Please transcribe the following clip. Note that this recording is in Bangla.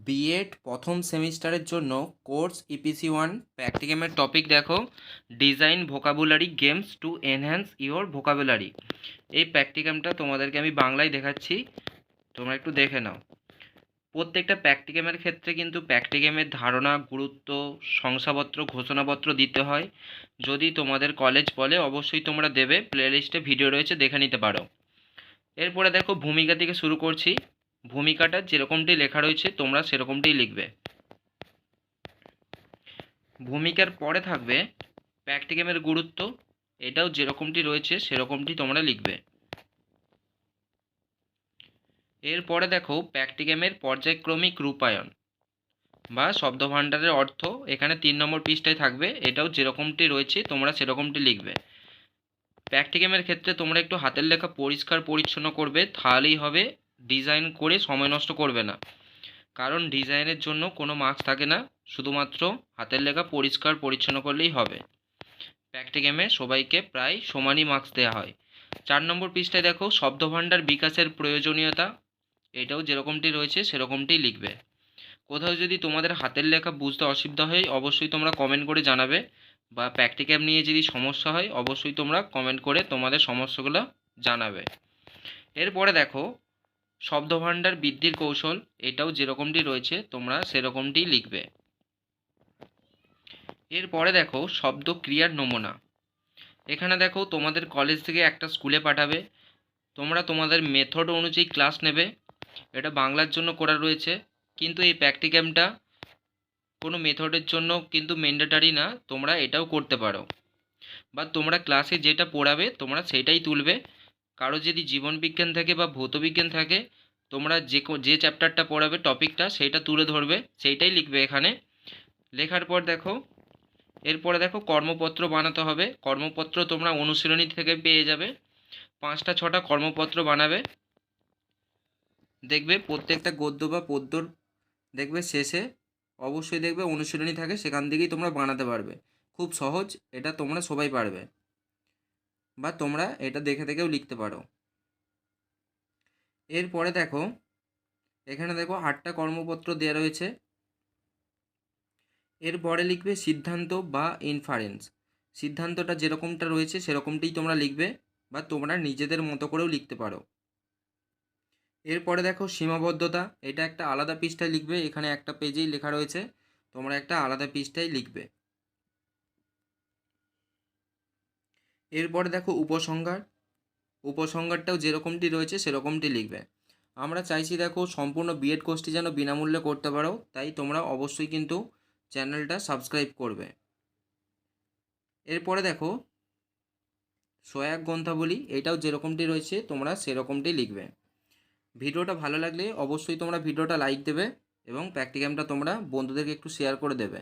বিএড প্রথম সেমিস্টারের জন্য কোর্স ইপিসি 1 প্র্যাকটিক্যামের টপিক দেখো, design vocabulary games to enhance your vocabulary. এই প্র্যাকটিক্যামটা তোমাদেরকে আমি বাংলায় দেখাচ্ছি, তোমরা একটু দেখে নাও। প্রত্যেকটা প্র্যাকটিক্যামের ক্ষেত্রে কিন্তু প্র্যাকটিক্যামের ধারণা, গুরুত্ব, শংসাপত্র, ঘোষণাপত্র দিতে হয়। যদি তোমাদের কলেজ বলে অবশ্যই তোমরা দেবে, প্লেলিস্টে ভিডিও রয়েছে, দেখে নিতে পারো। এরপরে দেখো, ভূমিকা থেকে শুরু করছি। ভূমিকাটা যেরকমটি লেখা রয়েছে তোমরা সেরকমটাই লিখবে। ভূমিকার পরে থাকবে প্র্যাকটিক্যামের গুরুত্ব, এটাও যেরকমটি রয়েছে সেরকমটি তোমরা লিখবে। এরপরে দেখো প্র্যাকটিক্যামের পর্যায়ক্রমিক রূপায়ণ বা শব্দভাণ্ডারের অর্থ, এখানে 3 নম্বর পৃষ্ঠায় থাকবে, এটাও যেরকমটি রয়েছে তোমরা সেরকমটি লিখবে। প্র্যাকটিক্যামের ক্ষেত্রে তোমরা একটু হাতের লেখা পরিষ্কার পরিচ্ছন্ন করবে, তাহলেই হবে। ডিজাইন করে সময় নষ্ট করবে না, কারণ ডিজাইনের জন্য কোনো মার্কস থাকে না, শুধুমাত্র হাতের লেখা পরিষ্কার পরিচ্ছন্ন করলেই হবে। প্র্যাকটিক্যামে সবাইকে প্রায় সমানই মার্কস দেওয়া হয়। 4 নম্বর পৃষ্ঠায় দেখো শব্দভাণ্ডার বিকাশের প্রয়োজনীয়তা, এটাও যেরকমটি রয়েছে সেরকমটি লিখবে। কোথাও যদি তোমাদের হাতের লেখা বুঝতে অসুবিধা হয় অবশ্যই তোমরা কমেন্ট করে জানাবে, বা প্র্যাকটিক্যাম নিয়ে যদি সমস্যা হয় অবশ্যই তোমরা কমেন্ট করে তোমাদের সমস্যাগুলো জানাবে। এরপরে দেখো শব্দভাণ্ডার বৃদ্ধির কৌশল, এটাও যেরকমটি রয়েছে তোমরা সেরকমটি লিখবে। এরপরে দেখো শব্দ ক্রিয়ার নমুনা, এখানে দেখো তোমাদের কলেজ থেকে একটা স্কুলে পাঠাবে, তোমরা তোমাদের মেথড অনুযায়ী ক্লাস নেবে। এটা বাংলার জন্য করা রয়েছে, কিন্তু এই প্র্যাকটিক্যামটা কোনো মেথডের জন্য কিন্তু ম্যান্ডেটরি না, তোমরা এটাও করতে পারো। বা তোমরা ক্লাসে যেটা পড়াবে তোমরা সেটাই তুলবে। কারো যদি জীবনবিজ্ঞান থাকে বা ভৌতবিজ্ঞান থাকে, তোমরা যে চ্যাপ্টারটা পড়াবে টপিকটা সেইটা তুলে ধরবে, সেইটাই লিখবে এখানে। লেখার পর দেখো এরপরে দেখো কর্মপত্র বানাতে হবে। কর্মপত্র তোমরা অনুশীলনী থেকে পেয়ে যাবে, 5টা 6টা কর্মপত্র বানাবে। দেখবে প্রত্যেকটা গদ্য বা পদ্যর দেখবে শেষে অবশ্যই দেখবে অনুশীলনী থাকে, সেখান থেকেই তোমরা বানাতে পারবে। খুব সহজ, এটা তোমরা সবাই পারবে, বা তোমরা এটা দেখে দেখেও লিখতে পারো। এরপরে দেখো এখানে দেখো 8টা কর্মপত্র দেওয়া রয়েছে। এরপরে লিখবে সিদ্ধান্ত বা ইনফারেন্স। সিদ্ধান্তটা যেরকমটা রয়েছে সেরকমটাই তোমরা লিখবে, বা তোমরা নিজেদের মতো করেও লিখতে পারো। এরপরে দেখো সীমাবদ্ধতা, এটা একটা আলাদা পৃষ্ঠায় লিখবে, এখানে একটা পেজেই লেখা রয়েছে, তোমরা একটা আলাদা পৃষ্ঠায় লিখবে। এরপরে দেখো উপসংহার, উপসংহারটাও যেরকমটি রয়েছে সেরকমটি লিখবে। আমরা চাইছি দেখো সম্পূর্ণ বিএড কোর্সটি যেন বিনামূল্যে করতে পারো, তাই তোমরা অবশ্যই কিন্তু চ্যানেলটা সাবস্ক্রাইব করবে। এরপরে দেখো সহায়ক গ্রন্থাবলী, এটাও যেরকমটি রয়েছে তোমরা সেরকমটি লিখবে। ভিডিওটা ভালো লাগলে অবশ্যই তোমরা ভিডিওটা লাইক দেবে এবং প্র্যাকটিক্যামটা তোমরা বন্ধুদেরকে একটু শেয়ার করে দেবে।